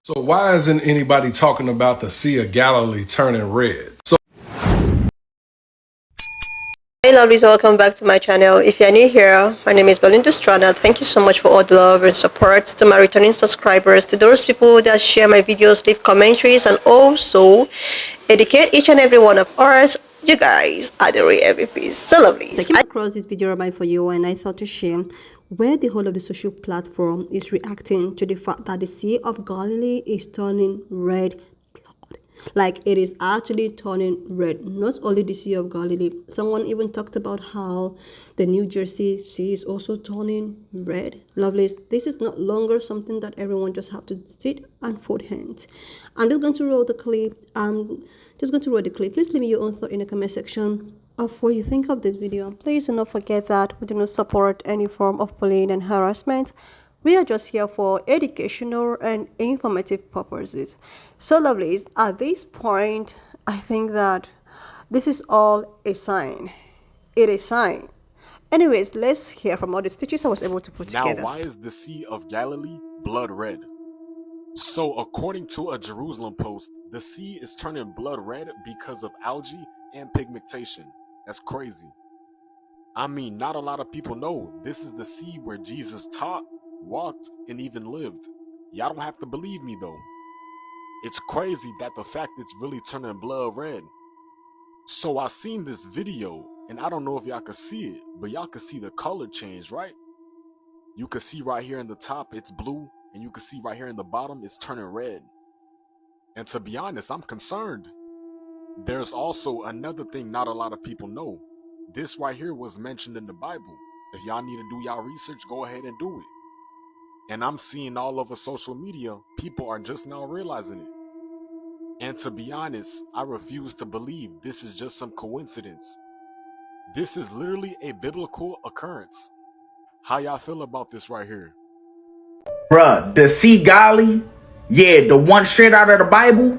So why isn't anybody talking about the Sea of Galilee turning red? Hey lovelies, welcome back to my channel. If you're new here, my name is GALILEE TRUN. Thank you so much for all the love and support. To my returning subscribers, to those people that share my videos, leave commentaries, and also educate each and every one of us. You guys are the real MVPs. So lovely. I came across this video right for you, and I thought to share where the whole of the social platform is reacting to the fact that the Sea of Galilee is turning red. Like, it is actually turning red. Not only the Sea of Galilee, someone even talked about how the New Jersey Sea is also turning red. Lovelies, this is not longer something that everyone just have to sit and fold hands. I'm just going to roll the clip. Please leave me your own thought in the comment section of what you think of this video. Please do not forget that we do not support any form of bullying and harassment. We are just here for educational and informative purposes. So lovelies, at this point, I think that this is all a sign. It is a sign. Anyways, let's hear from all the stitches I was able to put together. Now, why is the Sea of Galilee blood red? So, according to a Jerusalem Post, the sea is turning blood red because of algae and pigmentation. That's crazy. I mean, not a lot of people know this is the sea where Jesus taught, walked, and even lived. Y'all don't have to believe me though. It's crazy that the fact it's really turning blood red. So I seen this video, and I don't know if y'all could see it, but y'all could see the color change, right? You could see right here in the top it's blue, and you can see right here in the bottom it's turning red. And to be honest, I'm concerned. There's also another thing not a lot of people know. This right here was mentioned in the Bible. If y'all need to do y'all research, go ahead and do it. And I'm seeing all over social media, people are just now realizing it. And to be honest, I refuse to believe this is just some coincidence. This is literally a biblical occurrence. How y'all feel about this right here? Bruh, the Sea Galilee, yeah, the one straight out of the Bible,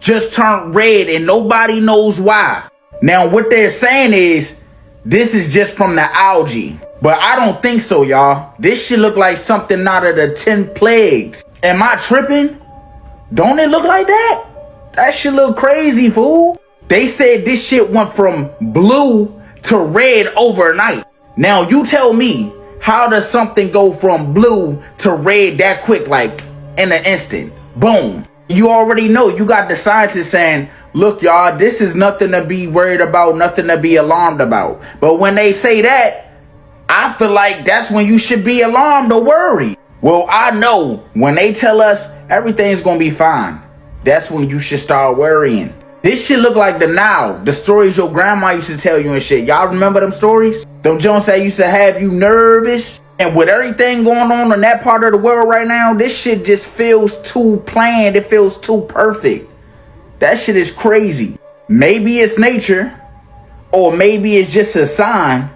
just turned red and nobody knows why. Now, what they're saying is, this is just from the algae. But I don't think so, y'all. This shit look like something out of the 10 plagues. Am I tripping? Don't it look like that? That shit look crazy, fool. They said this shit went from blue to red overnight. Now, you tell me, how does something go from blue to red that quick, like in an instant? Boom. You already know, you got the scientists saying, look, y'all, this is nothing to be worried about, nothing to be alarmed about. But when they say that, I feel like that's when you should be alarmed or worried. Well, I know when they tell us everything's gonna be fine, that's when you should start worrying. This shit look like the Nile, the stories your grandma used to tell you and shit. Y'all remember them stories? Them Jones that used to have you nervous? And with everything going on in that part of the world right now, this shit just feels too planned. It feels too perfect. That shit is crazy. Maybe it's nature, or maybe it's just a sign,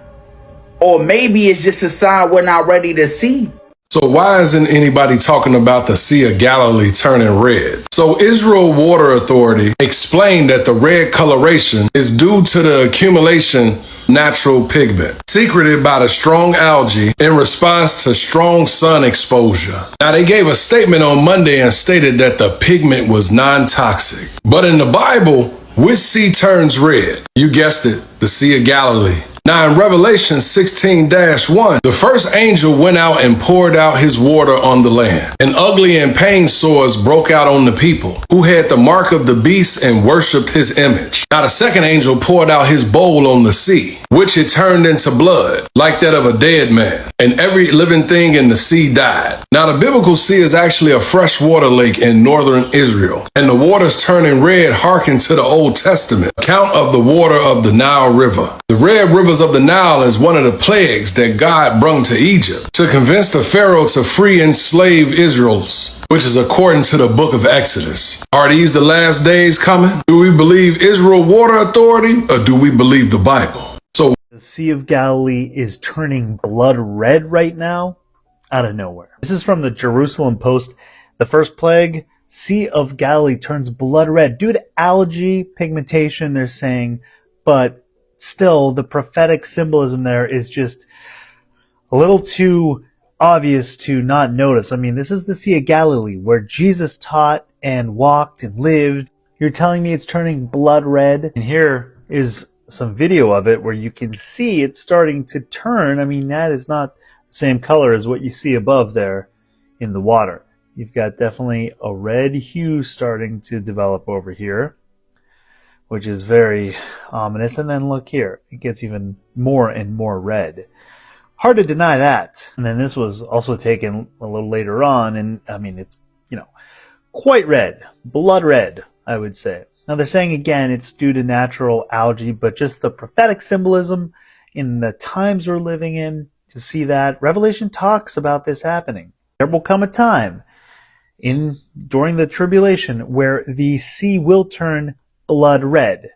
or maybe it's just a sign we're not ready to see. So why isn't anybody talking about the Sea of Galilee turning red? So Israel Water Authority explained that the red coloration is due to the accumulation natural pigment secreted by the strong algae in response to strong sun exposure. Now, they gave a statement on Monday and stated that the pigment was non-toxic. But in the Bible, which sea turns red? You guessed it, the Sea of Galilee. Now, in Revelation 16-1, the first angel went out and poured out his water on the land. And ugly and pain sores broke out on the people who had the mark of the beast and worshipped his image. Now, the second angel poured out his bowl on the sea, which it turned into blood, like that of a dead man. And every living thing in the sea died. Now, the biblical sea is actually a freshwater lake in northern Israel. And the waters turning red hearken to the Old Testament account of the water of the Nile River. The red rivers of the Nile is one of the plagues that God brought to Egypt to convince the Pharaoh to free enslaved Israels, which is according to the book of Exodus. Are these the last days coming? Do we believe Israel Water Authority, or do we believe the Bible? So the Sea of Galilee is turning blood red right now out of nowhere. This is from the Jerusalem Post. The first plague, Sea of Galilee turns blood red due to algae pigmentation, they're saying, but still the prophetic symbolism there is just a little too obvious to not notice. I mean, this is the Sea of Galilee where Jesus taught and walked and lived. You're telling me it's turning blood red? And here is some video of it where you can see it's starting to turn. I mean, that is not the same color as what you see above there in the water. You've got definitely a red hue starting to develop over here, which is very ominous. And then look here, it gets even more and more red. Hard to deny that. And then this was also taken a little later on, and I mean, it's, quite red, blood red, I would say. Now they're saying again it's due to natural algae, but just the prophetic symbolism in the times we're living in, to see that Revelation talks about this happening. There will come a time during the tribulation where the sea will turn blood red.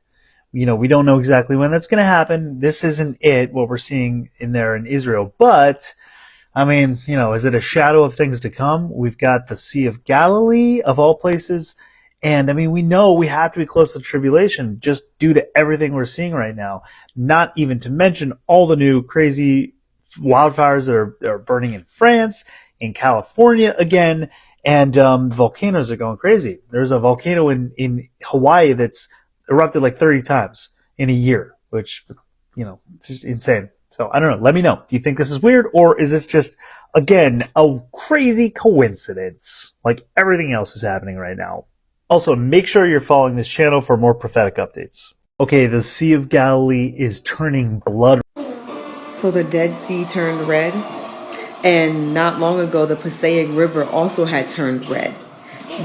We don't know exactly when that's going to happen. This isn't what we're seeing in there in Israel, but I mean, is it a shadow of things to come? We've got the Sea of Galilee of all places. And I mean, we know we have to be close to the tribulation just due to everything we're seeing right now. Not even to mention all the new crazy wildfires that are burning in France, in California again, and volcanoes are going crazy. There's a volcano in Hawaii that's erupted like 30 times in a year, which, it's just insane. So I don't know. Let me know. Do you think this is weird, or is this just, again, a crazy coincidence like everything else is happening right now? Also, make sure you're following this channel for more prophetic updates. Okay, the Sea of Galilee is turning blood. So the Dead Sea turned red, and not long ago the Passaic River also had turned red.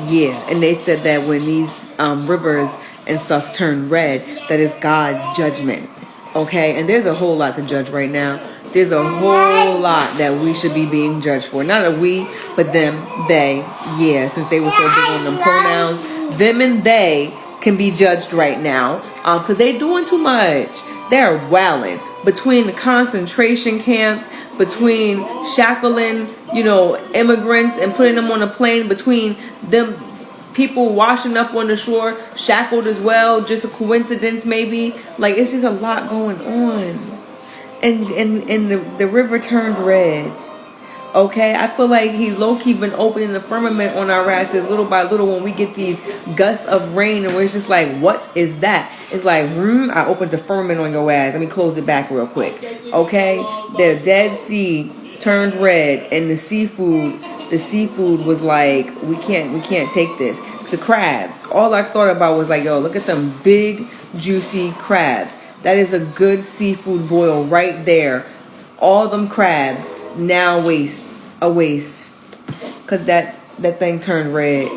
Yeah, and they said that when these rivers and stuff turn red, that is God's judgment. Okay, and there's a whole lot to judge right now. There's a whole lot that we should be being judged for. Not a we, but them, they. Yeah, since they were so big on them pronouns, them and they can be judged right now because they're doing too much. They're wilding between the concentration camps, between shackling, immigrants and putting them on a plane, between them people washing up on the shore, shackled as well, just a coincidence maybe. Like, it's just a lot going on. And the river turned red. Okay, I feel like he's low-key been opening the firmament on our asses little by little when we get these gusts of rain, and we're just like, what is that? It's like, I opened the firmament on your ass. Let me close it back real quick. Okay, the Dead Sea turned red, and the seafood was like, we can't take this. The crabs, all I thought about was like, yo, look at them big juicy crabs. That is a good seafood boil right there. All them crabs now a waste because that thing turned red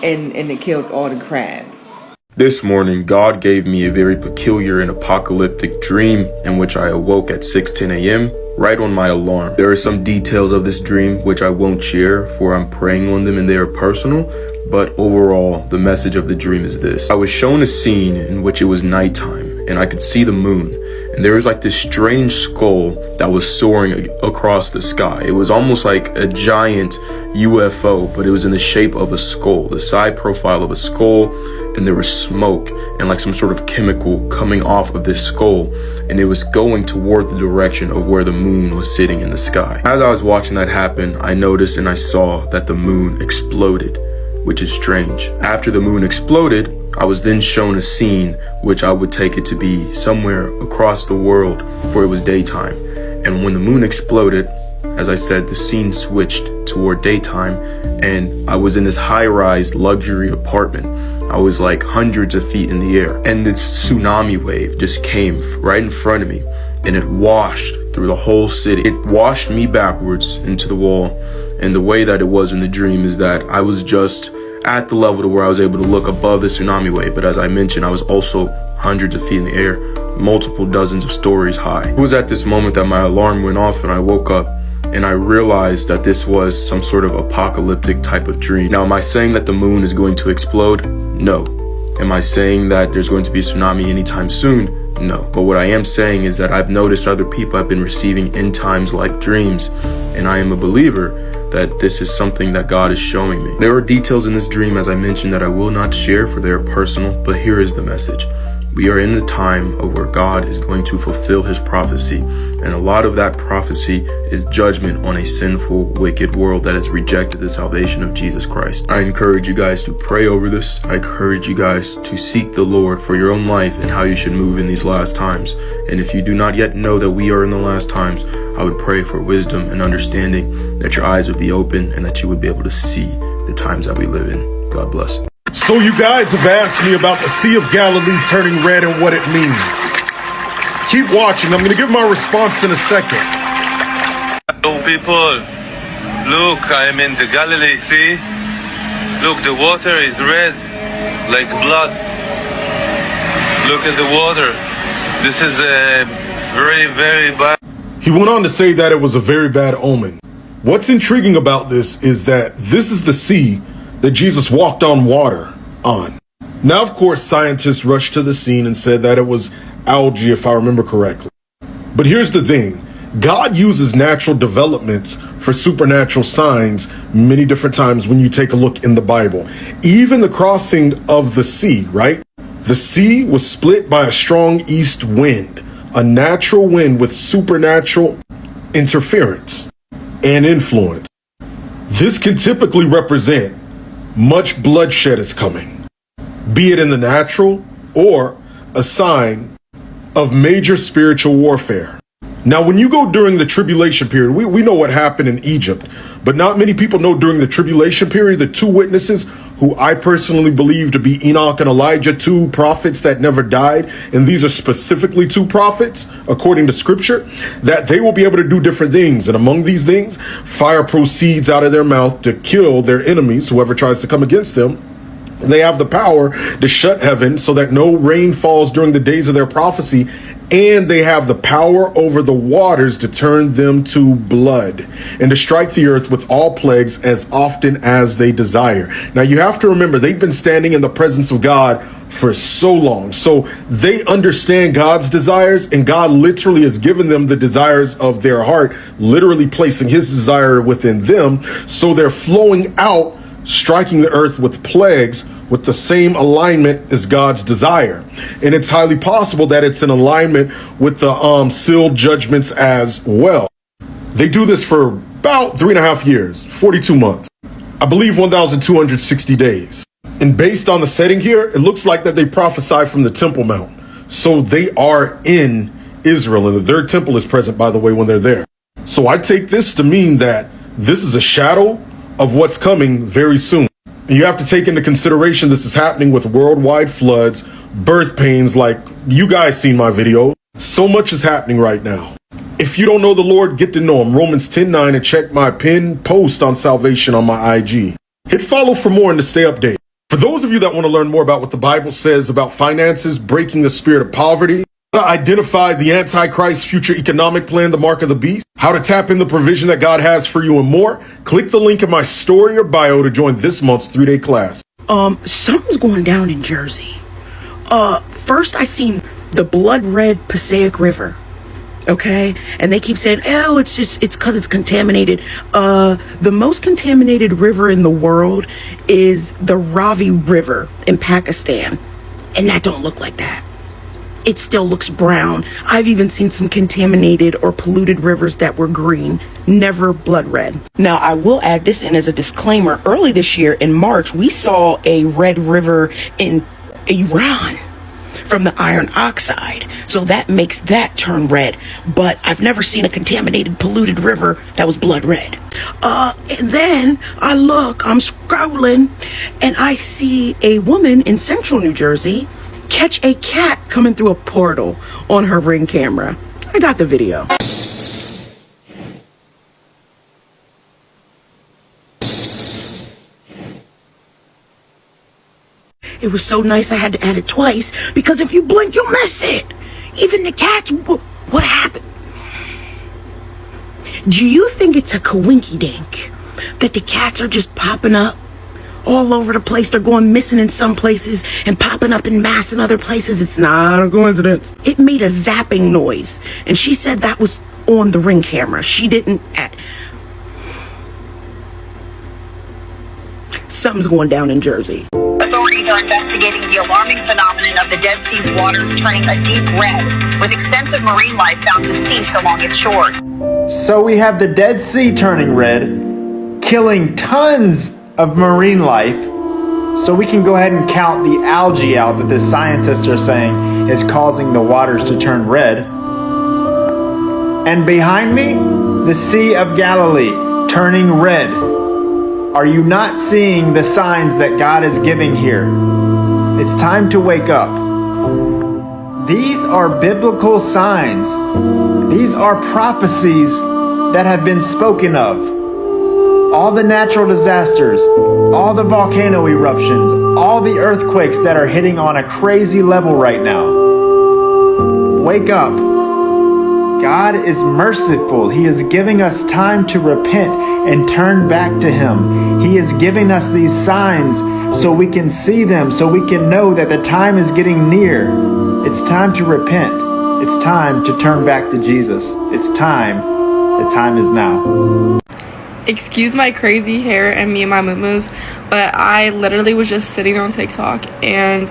and it killed all the crabs. This morning, God gave me a very peculiar and apocalyptic dream in which I awoke at 6:10 a.m. right on my alarm. There are some details of this dream which I won't share, for I'm praying on them and they are personal, but overall, the message of the dream is this. I was shown a scene in which it was nighttime and I could see the moon, and there was like this strange skull that was soaring across the sky. It was almost like a giant UFO, but it was in the shape of a skull, the side profile of a skull, and there was smoke and like some sort of chemical coming off of this skull, and it was going toward the direction of where the moon was sitting in the sky. As I was watching that happen, I noticed and I saw that the moon exploded, which is strange. After the moon exploded, I was then shown a scene which I would take it to be somewhere across the world, for it was daytime. And when the moon exploded, as I said, the scene switched toward daytime, and I was in this high-rise luxury apartment. I was like hundreds of feet in the air, and this tsunami wave just came right in front of me, and it washed through the whole city. It washed me backwards into the wall, and the way that it was in the dream is that I was just at the level to where I was able to look above the tsunami wave, but as I mentioned, I was also hundreds of feet in the air, multiple dozens of stories high. It was at this moment that my alarm went off and I woke up, and I realized that this was some sort of apocalyptic type of dream. Now, am I saying that the moon is going to explode? No. Am I saying that there's going to be a tsunami anytime soon? No. But what I am saying is that I've noticed other people have been receiving end times like dreams, and I am a believer that this is something that God is showing me. There are details in this dream, as I mentioned, that I will not share, for they are personal, but here is the message. We are in the time of where God is going to fulfill his prophecy. And a lot of that prophecy is judgment on a sinful, wicked world that has rejected the salvation of Jesus Christ. I encourage you guys to pray over this. I encourage you guys to seek the Lord for your own life and how you should move in these last times. And if you do not yet know that we are in the last times, I would pray for wisdom and understanding, that your eyes would be open and that you would be able to see the times that we live in. God bless. So you guys have asked me about the Sea of Galilee turning red and what it means. Keep watching. I'm going to give my response in a second. Hello people, look, I am in the Galilee Sea. Look, the water is red, like blood. Look at the water. This is a very bad. He went on to say that it was a very bad omen. What's intriguing about this is that this is the sea that Jesus walked on water on. Now, of course, scientists rushed to the scene and said that it was algae, if I remember correctly. But here's the thing. God uses natural developments for supernatural signs many different times when you take a look in the Bible. Even the crossing of the sea, right? The sea was split by a strong east wind, a natural wind with supernatural interference and influence. This can typically represent much bloodshed is coming, be it in the natural or a sign of major spiritual warfare. Now, when you go during the tribulation period, we know what happened in Egypt, but not many people know during the tribulation period, the two witnesses who I personally believe to be Enoch and Elijah, two prophets that never died, and these are specifically two prophets, according to scripture, that they will be able to do different things. And among these things, fire proceeds out of their mouth to kill their enemies, whoever tries to come against them. They have the power to shut heaven so that no rain falls during the days of their prophecy, and they have the power over the waters to turn them to blood and to strike the earth with all plagues as often as they desire. Now, you have to remember, they've been standing in the presence of God for so long, so they understand God's desires, and God literally has given them the desires of their heart, literally placing his desire within them. So they're flowing out, striking the earth with plagues with the same alignment as God's desire. And it's highly possible that it's in alignment with the sealed judgments as well. They do this for about 3.5 years, 42 months. I believe 1,260 days. And based on the setting here, it looks like that they prophesy from the Temple Mount. So they are in Israel, and the third temple is present, by the way, when they're there. So I take this to mean that this is a shadow of what's coming very soon. And you have to take into consideration this is happening with worldwide floods, birth pains, like you guys seen my video. So much is happening right now. If you don't know the Lord, get to know him. Romans 10:9, and check my pinned post on salvation on my IG. Hit follow for more and to stay updated. For those of you that want to learn more about what the Bible says about finances, breaking the spirit of poverty, how to identify the Antichrist future economic plan, the mark of the beast, how to tap in the provision that God has for you and more, click the link in my story or bio to join this month's 3-day class. Something's going down in Jersey. First I seen the blood red Passaic River. Okay, and they keep saying, oh, it's because it's contaminated. The most contaminated river in the world is the Ravi River in Pakistan, and that don't look like that. It still looks brown. I've even seen some contaminated or polluted rivers that were green, never blood red. Now, I will add this in as a disclaimer. Early this year in March, we saw a red river in Iran from the iron oxide, so that makes that turn red. But I've never seen a contaminated, polluted river that was blood red. And then I'm scrolling, and I see a woman in central New Jersey catch a cat coming through a portal on her Ring camera. I got the video. It was so nice I had to add it twice, because if you blink, you'll miss it. Even the cats, what happened? Do you think it's a coinky-dink that the cats are just popping up all over the place? They're going missing in some places and popping up in mass in other places. It's not a coincidence. It made a zapping noise, and she said that was on the Ring camera. She didn't add. Something's going down in Jersey. authorities are investigating the alarming phenomenon of the Dead Sea's waters turning a deep red, with extensive marine life found deceased along its shores. So we have the Dead Sea turning red, killing tons of marine life. So we can go ahead and count the algae out that the scientists are saying is causing the waters to turn red. And behind me, the Sea of Galilee turning red. Are you not seeing the signs that God is giving here? It's time to wake up. These are biblical signs. These are prophecies that have been spoken of. All the natural disasters, all the volcano eruptions, all the earthquakes that are hitting on a crazy level right now. Wake up. God is merciful. He is giving us time to repent and turn back to Him. He is giving us these signs so we can see them, so we can know that the time is getting near. It's time to repent. It's time to turn back to Jesus. It's time. The time is now. Excuse my crazy hair and me and my moo-moos, but I literally was just sitting on TikTok and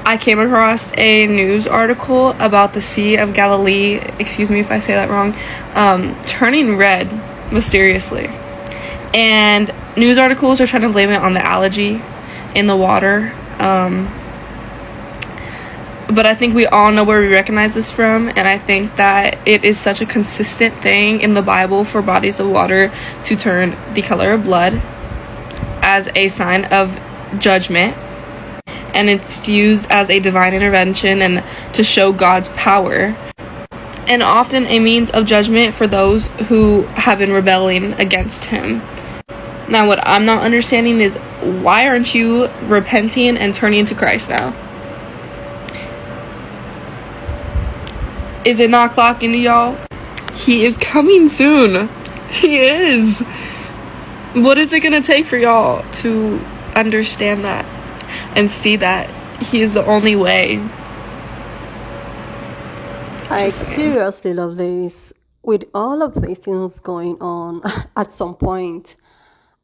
I came across a news article about the Sea of Galilee, excuse me if I say that wrong, turning red mysteriously. And news articles are trying to blame it on the algae in the water. But I think we all know where we recognize this from, and I think that it is such a consistent thing in the Bible for bodies of water to turn the color of blood as a sign of judgment. And it's used as a divine intervention and to show God's power, and often a means of judgment for those who have been rebelling against Him. Now, what I'm not understanding is, why aren't you repenting and turning to Christ now? Is it not clocking to y'all? He is coming soon. He is. What is it gonna take for y'all to understand that and see that He is the only way? I seriously love this. With all of these things going on, at some point,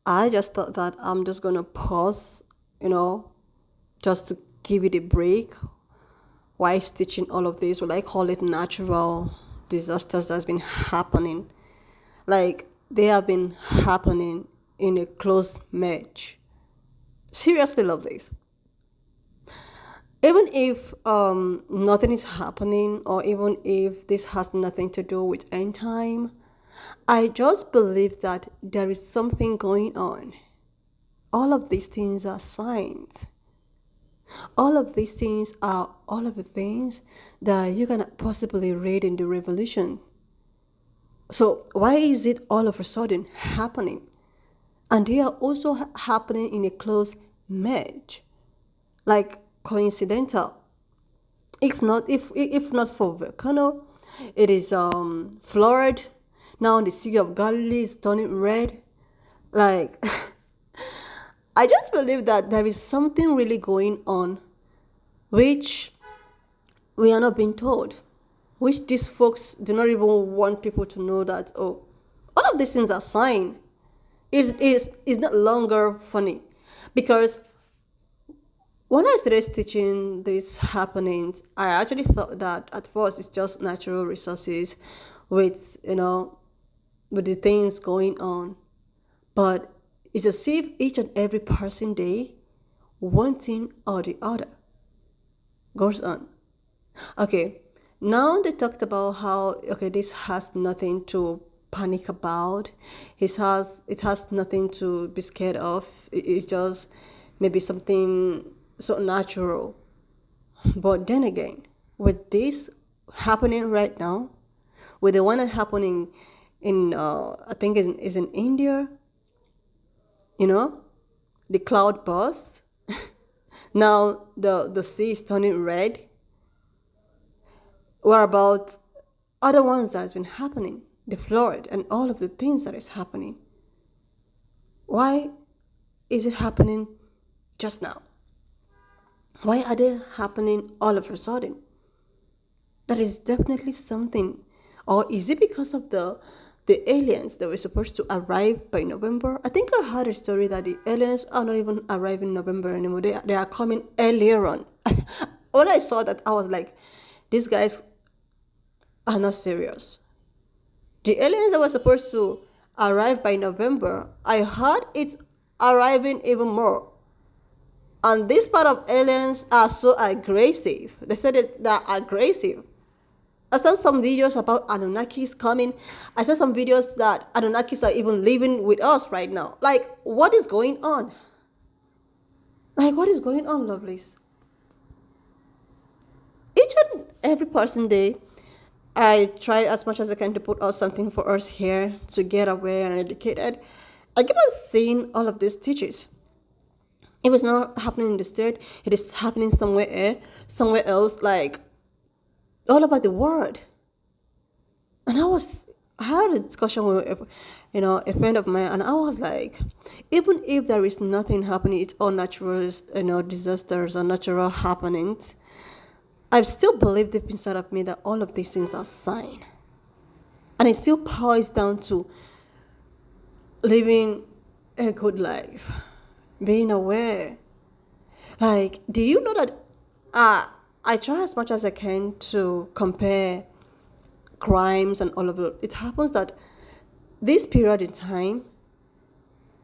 I just thought that I'm just gonna pause, just to give it a break. Why stitching all of this? Will I call it natural disasters that's been happening? Like, they have been happening in a close match. Seriously love this. Even if nothing is happening, or even if this has nothing to do with end time, I just believe that there is something going on. All of these things are signs. All of these things are all of the things that you cannot possibly read in the Revelation. So why is it all of a sudden happening? And they are also happening in a close match, like coincidental. If not for volcano, it is Florida. Now the Sea of Galilee is turning red. Like, I just believe that there is something really going on, which we are not being told, which these folks do not even want people to know that, oh, all of these things are signs. It is not longer funny, because when I started teaching these happenings, I actually thought that at first it's just natural resources with, with the things going on. But it's as if each and every person day, one thing or the other goes on. Okay, now they talked about how, this has nothing to panic about. It has nothing to be scared of. It's just maybe something so natural. But then again, with this happening right now, with the one that's happening in, I think is in India, the cloud burst. Now the sea is turning red. What about other ones that has been happening? The flood and all of the things that is happening. Why is it happening just now? Why are they happening all of a sudden? That is definitely something. Or is it because of the the aliens that were supposed to arrive by November. I think I heard a story that the aliens are not even arriving in November anymore. They are coming earlier on. When I saw that, I was like, these guys are not serious. The aliens that were supposed to arrive by November, I heard it's arriving even more. And this part of aliens are so aggressive. They said they're aggressive. I saw some videos about Anunnakis coming. I saw some videos that Anunnakis are even living with us right now. Like, what is going on? Like, what is going on, lovelies? Each and every person day, I try as much as I can to put out something for us here to get aware and educated. I keep on seeing all of these teachers. It was not happening in the state. It is happening somewhere else, like all over the world. And I had a discussion with a friend of mine, and I was like, even if there is nothing happening, it's all natural, disasters or natural happenings, I still believe deep inside of me that all of these things are sign. And it still boils down to living a good life, being aware. Like, do you know that I try as much as I can to compare crimes and all of it. It happens that this period in time,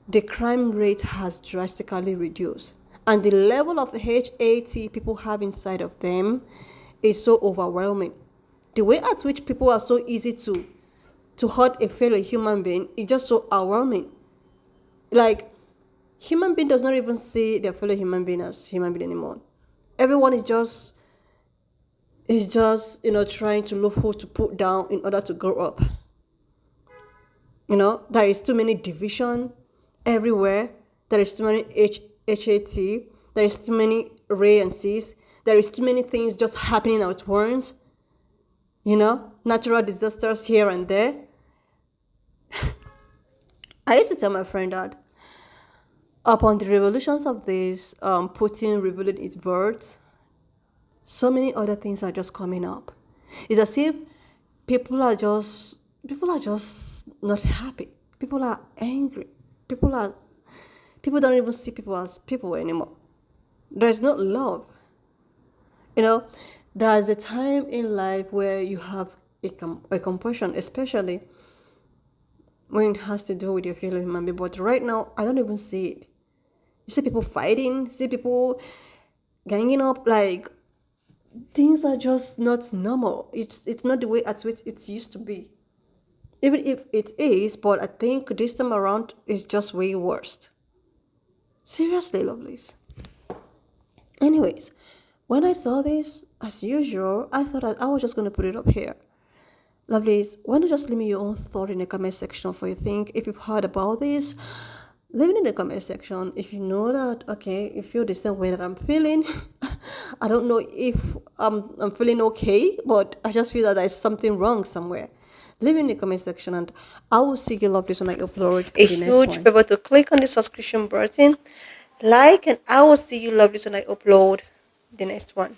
the crime rate has drastically reduced. And the level of HAT people have inside of them is so overwhelming. The way at which people are so easy to hurt a fellow human being is just so overwhelming. Like, human being does not even see their fellow human being as human being anymore. Everyone is just trying to look who to put down in order to grow up. There is too many division everywhere. There is too many HAT. There is too many Ray and C's. There is too many things just happening at once. Natural disasters here and there. I used to tell my friend that upon the revolutions of this, Putin revealing its words, so many other things are just coming up. It's as if people are just not happy. People are angry. People don't even see people as people anymore. There's no love. There's a time in life where you have a compassion, especially when it has to do with your fellow human being. But right now, I don't even see it. You see people fighting, see people ganging up, like, things are just not normal. It's not the way at which it's used to be. Even if it is, but I think this time around is just way worse. Seriously, lovelies. Anyways, when I saw this, as usual, I thought I was just going to put it up here. Lovelies, why don't you just leave me your own thought in the comment section of what you think. If you've heard about this, leave it in the comment section. If you know that, okay, you feel the same way that I'm feeling. I don't know if I'm feeling okay, but I just feel that there's something wrong somewhere. Leave it in the comment section, and I will see you lovelies when I upload the next one. A huge favor to click on the subscription button, like, and I will see you lovelies when I upload the next one.